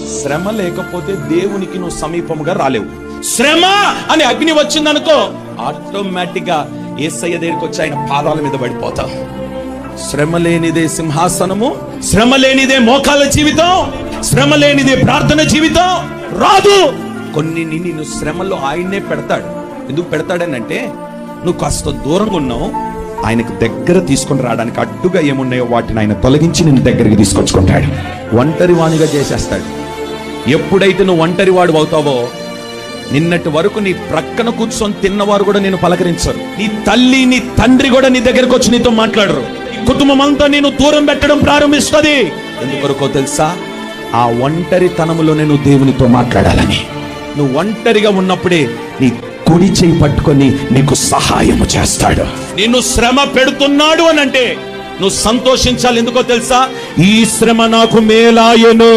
శ్రమ లేకపోతే దేవునికి నువ్వు సమీపముగా రాలేవు. శ్రమ అని అగ్ని వచ్చిందనుకో, ఆటోమేటిక్ గా యేసయ్య దగ్గరికి వచ్చి ఆయన పాదాల మీద పడిపోతావు. శ్రమ లేనిదే సింహాసనము, శ్రమ లేనిదే మోకాళ్ళ జీవితం, శ్రమ లేనిదే ప్రార్థన జీవితం రాదు. కొన్ని నిన్ను శ్రమలో ఆయన్నే పెడతాడు. ఎందుకు పెడతాడనంటే నువ్వు కాస్త దూరంగా ఉన్నావు, ఆయనకు దగ్గర తీసుకొని రావడానికి అడ్డుగా ఏమున్నాయో వాటిని ఆయన తొలగించి నిన్ను దగ్గరికి తీసుకొచ్చుకుంటాడు. ఒంటరి వాణిగా చేసేస్తాడు. ఎప్పుడైతే నువ్వు ఒంటరి వాడు అవుతావో, నిన్నటి వరకు నీ ప్రక్కన కూర్చొని తిన్నవారు కూడా నేను పలకరించరు. నీ తల్లి నీ తండ్రి కూడా నీ దగ్గరకు వచ్చి నీతో మాట్లాడరు. కుటుంబం అంతా నేను దూరం పెట్టడం ప్రారంభిస్తుంది. ఎందుకొరకో తెలుసా? ఆ ఒంటరితనములో నేను దేవునితో మాట్లాడాలని. నువ్వు ఒంటరిగా ఉన్నప్పుడే నీ కుడి చేయి పట్టుకొని నీకు సహాయము చేస్తాడు. నిన్ను శ్రమ పెడుతున్నాడు అని అంటే నువ్వు సంతోషించాలి. ఎందుకో తెలుసా? ఈ శ్రమ నాకు మేలాయను.